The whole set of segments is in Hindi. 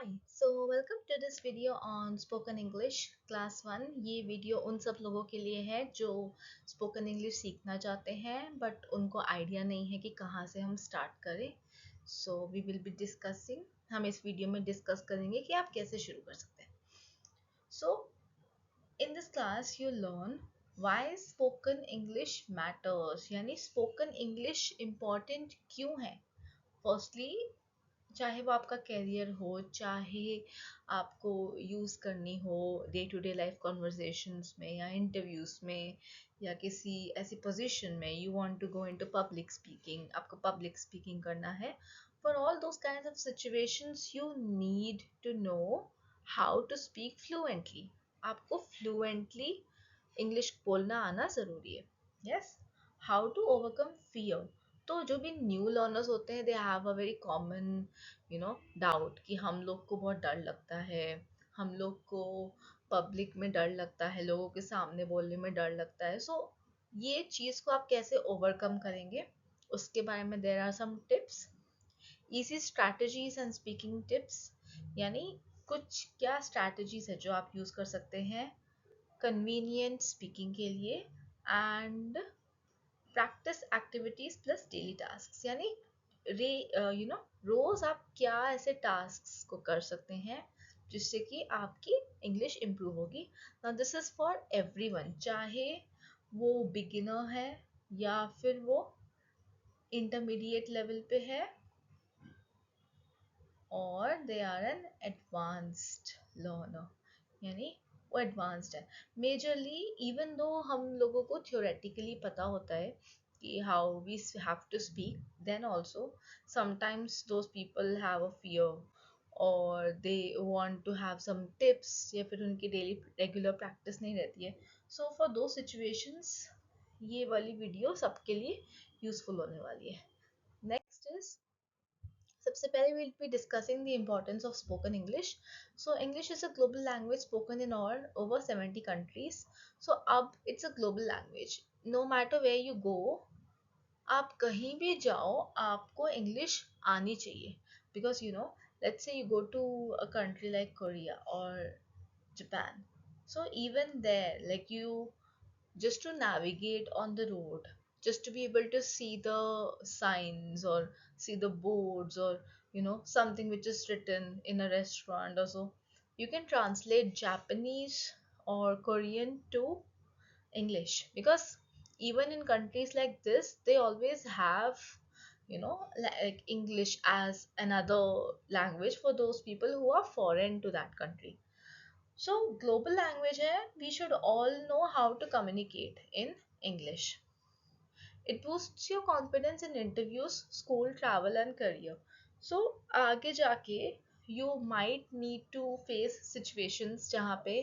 Hi, so welcome to this video on spoken English class 1। ये वीडियो उन सब लोगों के लिए है जो spoken English सीखना चाहते हैं बट उनको आइडिया नहीं है कि कहाँ से हम स्टार्ट करें। So we will be discussing, हम इस वीडियो में डिस्कस करेंगे कि आप कैसे शुरू कर सकते हैं। So in this class you learn why spoken English matters, यानी spoken English important क्यों है। Firstly, चाहे वो आपका कैरियर हो, चाहे आपको यूज़ करनी हो day to day life conversations में या इंटरव्यूज में या किसी ऐसी पोजीशन में you want to go into public speaking, आपको पब्लिक स्पीकिंग करना है। For all those kinds of situations you need to know how to speak fluently. आपको फ्लुएंटली इंग्लिश बोलना आना ज़रूरी है। Yes, how to overcome fear. तो जो भी न्यू लर्नर्स होते हैं they have a very common doubt कि हम लोग को बहुत डर लगता है, हम लोग को पब्लिक में डर लगता है, लोगों के सामने बोलने में डर लगता है। सो ये चीज़ को आप कैसे ओवरकम करेंगे उसके बारे में there are some tips, easy strategies and speaking tips. यानी कुछ क्या स्ट्रैटेजीज है जो आप यूज़ कर सकते हैं कन्वीनियंट स्पीकिंग के लिए and practice activities plus daily task. यानी रोज आप क्या ऐसे टास्क को कर सकते हैं जिससे कि आपकी इंग्लिश इम्प्रूव होगी। Now this is for everyone, चाहे वो बिगिनर है या फिर वो इंटरमीडिएट लेवल पे है और they are an advanced learner, यानी वो एडवांस्ड है। मेजरली इवन दो हम लोगों को थ्योरेटिकली पता होता है कि how we have to speak, then also sometimes those people have a fear और they want to have some tips या फिर उनकी डेली रेगुलर प्रैक्टिस नहीं रहती है। सो फॉर दो सिचुएशंस ये वाली वीडियो सबके लिए यूजफुल होने वाली है। नेक्स्ट इज, सबसे पहले we'll be discussing the importance of spoken English. So English is a global language spoken in all over 70 countries. So अब it's a global language. No matter where you go, आप कहीं भी जाओ आपको English आनी चाहिए, because let's say you go to a country like Korea or Japan. So even there, like you just to navigate on the road, just to be able to see the signs or see the boards or something which is written in a restaurant or so, you can translate Japanese or Korean to English, because even in countries like this they always have like English as another language for those people who are foreign to that country. So global language है, we should all know how to communicate in English. It boosts your confidence in interviews, school, travel and career. So आगे जाके you might need to face situations जहाँ पे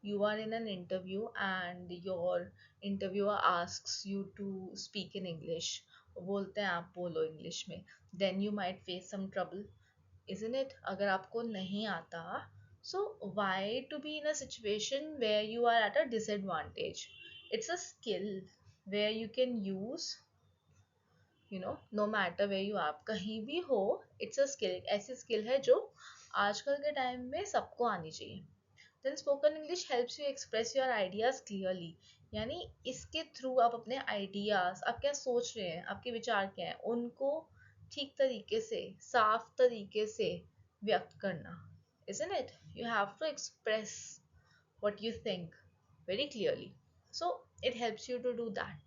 you are in an interview and your interviewer asks you to speak in English, बोलते हैं आप बोलो English में, then you might face some trouble, isn't it? अगर आपको नहीं आता, so why to be in a situation where you are at a disadvantage? It's a skill where you can use, no matter where you are, आप कहीं भी हो, it's a skill, ऐसी skill है जो आजकल के टाइम में सबको आनी चाहिए। Then spoken English helps you express your ideas clearly, यानी इसके थ्रू आप अपने आइडियाज, आप क्या सोच रहे हैं, आपके विचार क्या हैं, उनको ठीक तरीके से, साफ तरीके से व्यक्त करना। Isn't it? You have to express what you think very clearly. So it helps you to do that.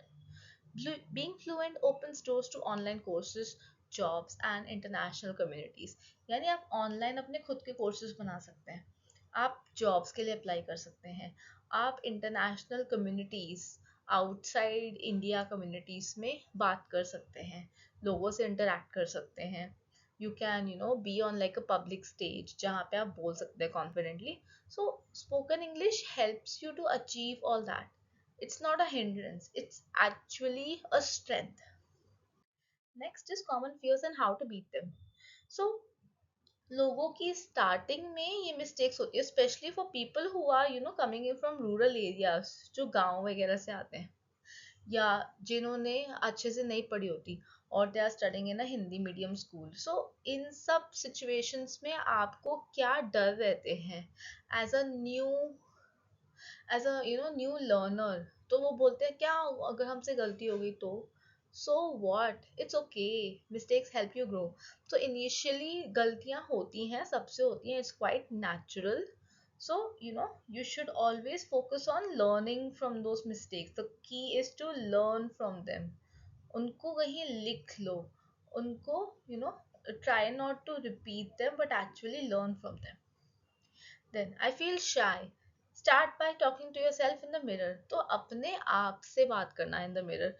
Being fluent opens doors to online courses, jobs and international communities. यानी आप ऑनलाइन अपने खुद के कोर्सेज बना सकते हैं, आप जॉब्स के लिए अप्लाई कर सकते हैं, आप international communities, outside India communities में बात कर सकते हैं, लोगों से इंटरेक्ट कर सकते हैं। You can be on like a public stage जहाँ पे आप बोल सकते हैं confidently. So spoken English helps you to achieve all that. It's not a hindrance, it's actually a strength. Next is common fears and how to beat them. So लोगों की स्टार्टिंग में ये मिस्टेक्स होती है, specially for people who are coming in from rural areas, जो गांव वगैरह से आते हैं या जिन्होंने अच्छे से नहीं पढ़ी होती। और they are studying in a Hindi medium school. So इन सब सिचुएशंस में आपको क्या डर रहते हैं as a new, as a new learner? तो वो बोलते हैं क्या अगर हमसे गलती हो गई तो, so what, it's okay, mistakes help you grow. तो इनिशियली गलतियां होती हैं, सबसे होती हैं, it's quite natural. So, you should always focus on learning from those mistakes. The key is to learn from them. उनको कहीं लिख लो, उनको, try not to repeat them but actually learn from them. Then I feel shy. Start by talking to yourself in the mirror. तो अपने आप से बात करना in the mirror.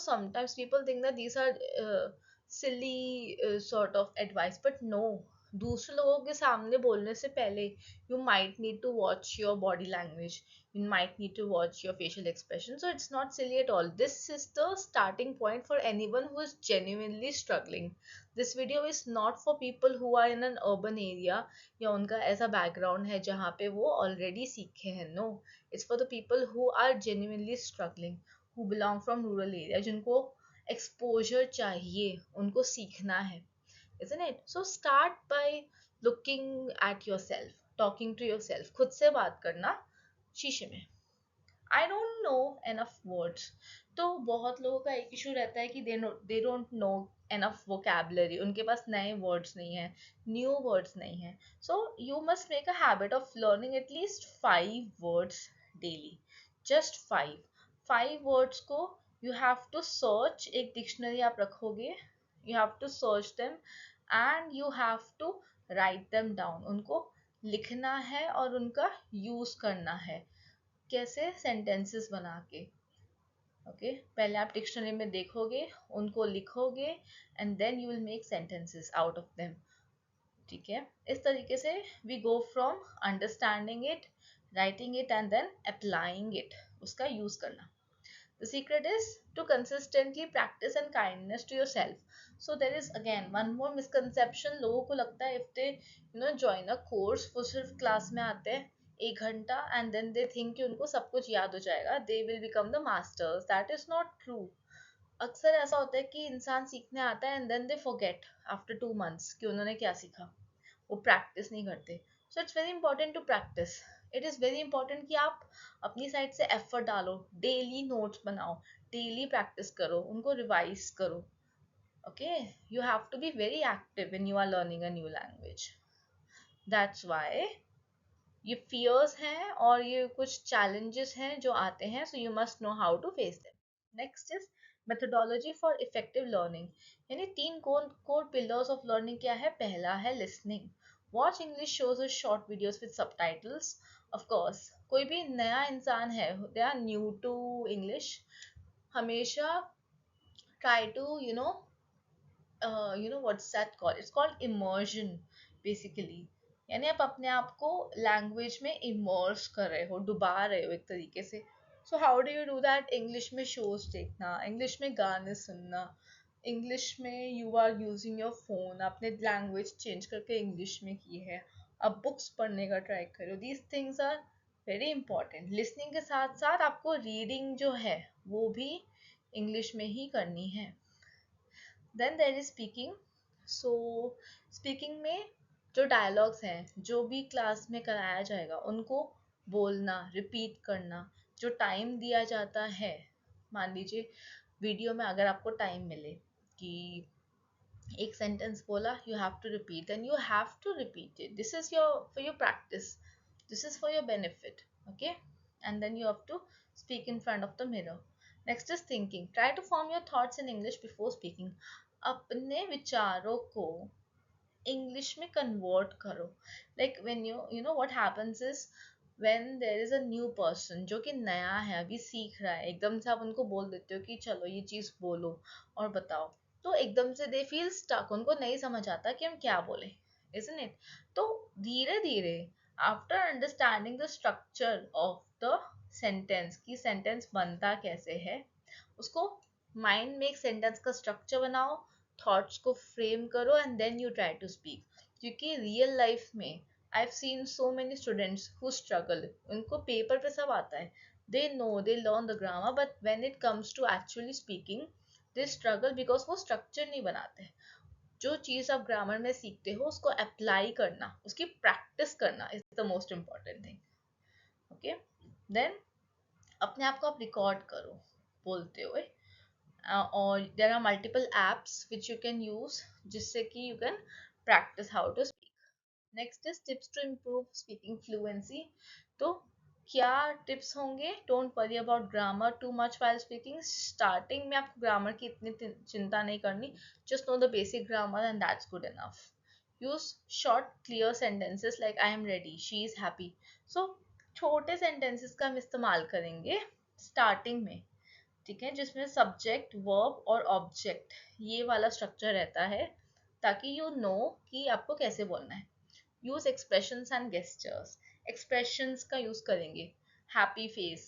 Sometimes people think that these are silly sort of advice, but no. दूसरे लोगों के सामने बोलने से पहले you might need to watch your body language. You might need to watch your facial expression. So it's not silly at all. This is the starting point for anyone who is genuinely struggling. This video is not for people who are in an urban area या उनका ऐसा बैकग्राउंड है जहाँ पे वो ऑलरेडी सीखे हैं. No, it's for the people who are genuinely struggling, who belong from rural area, जिनको एक्सपोजर चाहिए, उनको सीखना है. isn't it? So start by looking at yourself, talking to yourself, खुद से बात करना शीशे में. I don't know enough words. तो बहुत लोगों का एक इशू रहता है कि they don't know enough vocabulary, उनके पास नए वर्ड्स नहीं है, न्यू वर्ड्स नहीं है. So you must make a habit of learning at least 5 words daily. Just 5 words को यू हैव टू सर्च. एक डिक्शनरी आप रखोगे, you have to search them and you have to write them down. उनको लिखना है और उनका यूज करना है. कैसे? सेंटेंसेस बना के. ओके, पहले आप डिक्शनरी में देखोगे, उनको लिखोगे and then you will make sentences out of them. ठीक है, इस तरीके से we go from understanding it, writing it and then applying it, उसका यूज करना. The secret is to consistently practice and kindness to yourself. So there is again one more misconception. लोगों को लगता है if they join a course, वो सिर्फ क्लास में आते हैं 1 घंटा and then they think कि उनको सब कुछ याद हो जाएगा, they will become the masters. That is not true. अक्सर ऐसा होता है कि इंसान सीखने आता है and then they forget after 2 months कि उन्होंने क्या सीखा. वो प्रैक्टिस नहीं करते. So it's very important to practise. It is very important कि आप अपनी साइड से एफर्ट डालो, डेली नोट्स बनाओ, डेली प्रैक्टिस करो, उनको रिवाइज करो. Okay, you have to be very active when you are learning a new language. That's why ये फियर्स हैं और ये कुछ चैलेंजेस हैं जो आते हैं. So you must know how to face them. Next is methodology for effective learning. यानी 3 कोर पिलर्स ऑफ लर्निंग क्या है? पहला है लिसनिंग. वॉच इंग्लिश शोज और short videos with subtitles. Of course कोई भी नया इंसान है, they are new to English, हमेशा try to what's that called? It's called immersion basically. यानी आप अपने आप को लैंग्वेज में इमर्स कर रहे हो, डुबा रहे हो एक तरीके से. So how do you do that? English में शोज देखना, इंग्लिश में गाने सुनना, इंग्लिश में you are using your phone, आपने लैंग्वेज चेंज करके इंग्लिश में की है, अब बुक्स पढ़ने का ट्राई करो. These things are very important. Listening के साथ साथ आपको रीडिंग जो है वो भी इंग्लिश में ही करनी है. Then there is speaking. So speaking में जो डायलॉग्स हैं, जो भी क्लास में कराया जाएगा, उनको बोलना, रिपीट करना. जो टाइम दिया जाता है, मान लीजिए वीडियो में अगर आपको टाइम मिले कि एक सेंटेंस बोला, you have to repeat and you have to repeat it. This is your for your practice, this is for your benefit. Okay, and then you have to speak in front of the mirror. Next is thinking. Try to form your thoughts in English before speaking. अपने विचारों को इंग्लिश में कन्वर्ट करो. Like when you know what happens is when there is a new person जो कि नया है, अभी सीख रहा है, एकदम से आप उनको बोल देते हो कि चलो ये चीज़ बोलो और बताओ, तो एकदम से दे फील स्टक, उनको नहीं समझ आता कि हम क्या बोले. isn't it? तो धीरे धीरे after understanding the structure of the sentence, की सेंटेंस बनता कैसे है, उसको माइंड में एक सेंटेंस का स्ट्रक्चर बनाओ, थॉट्स को फ्रेम करो and then you try to speak. क्योंकि रियल लाइफ में I have seen so many students who struggle. उनको पेपर पे सब आता है, they know, they learn the grammar, but when it comes to actually speaking they struggle because वो स्ट्रक्चर नहीं बनाते। जो चीज़ आप ग्रामर में सीखते हो उसको अप्लाई करना, उसकी प्रैक्टिस करना is the most important thing. Okay, then अपने आप को आप रिकॉर्ड करो बोलते हुए। और there are multiple apps which you can use जिससे कि you can practise how to speak. Next is tips to improve speaking fluency. तो क्या टिप्स होंगे? Don't worry about grammar too much while speaking. Starting में आपको ग्रामर की इतनी चिंता नहीं करनी, just know the basic grammar and that's good enough. Use short clear sentences like I am ready, she is happy. So छोटे सेंटेंसेस का हम इस्तेमाल करेंगे स्टार्टिंग में, ठीक है, जिसमें सब्जेक्ट वर्ब और ऑब्जेक्ट ये वाला स्ट्रक्चर रहता है, ताकि यू नो कि आपको कैसे बोलना है। Use expressions and gestures. Expressions का यूज करेंगे, happy face,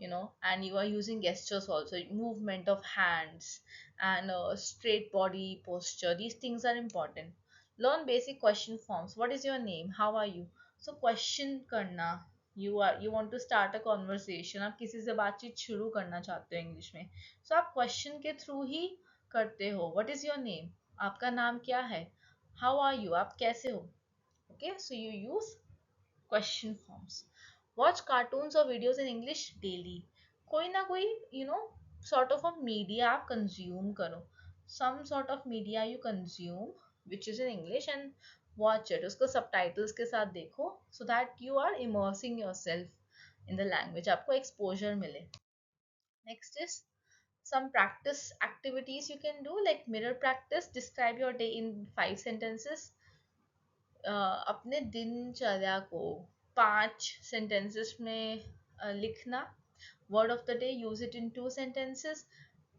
and you are using gestures also, movement of hands and straight body posture. These things are important. Learn basic question forms. What is your name? How are you? So question करना, you want to start a conversation, आप किसी से बातचीत शुरू करना चाहते हो इंग्लिश में, so आप क्वेश्चन के थ्रू ही करते हो। What is your name? आपका नाम क्या है? How are you? आप कैसे हो? Okay, so you use question forms. Watch cartoons or videos in English daily. कोई ना कोई sort of a media आप consume करो, some sort of media you consume which is in English and watch it, उसको subtitles के साथ देखो so that you are immersing yourself in the language, आपको exposure मिले। Next is some practice activities you can do like mirror practice. Describe your day in 5 sentences. अपने दिनचर्या को 5 सेंटेंसेस में लिखना। Word of the day, use it in 2 sentences.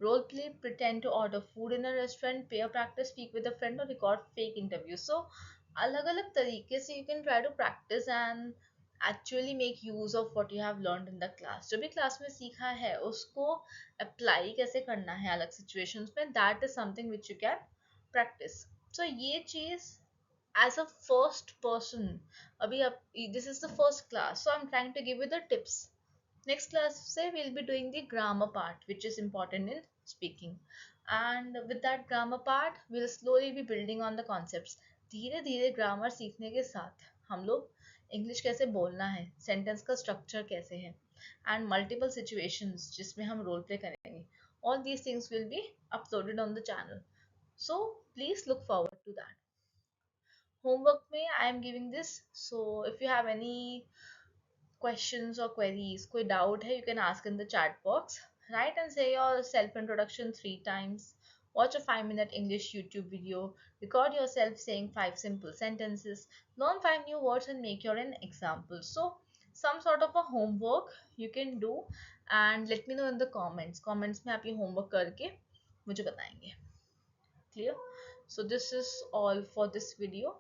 Role play, pretend to order food in a restaurant. Pair practice, speak with a friend or record fake interviews. So अलग अलग तरीके से you can try to practice and actually make use of what you have learned in the class. जो भी क्लास में सीखा है उसको अप्लाई कैसे करना है अलग सिचुएशंस में, that is something which you can practice. So ये चीज as a first person, abhi this is the first class, so I'm trying to give you the tips. Next class say we'll be doing the grammar part which is important in speaking, and with that grammar part we'll slowly be building on the concepts. धीरे धीरे ग्रामर सीखने के साथ हम लोग इंग्लिश कैसे बोलना है, सेंटेंस का स्ट्रक्चर कैसे है, एंड मल्टीपल सिचुएशंस जिसमें हम रोल प्ले करेंगे, all these things will be uploaded on the channel, so please look forward to that. Homework में I am giving this, so if you have any questions or queries, कोई doubt है, you can ask in the chat box. Write and say your self introduction 3 times. Watch a 5-minute English YouTube video. Record yourself saying 5 simple sentences. Learn 5 new words and make your an example. So some sort of a homework you can do and let me know in the comments. Comments में आप ये homework करके मुझे बताएंगे. Clear? So this is all for this video.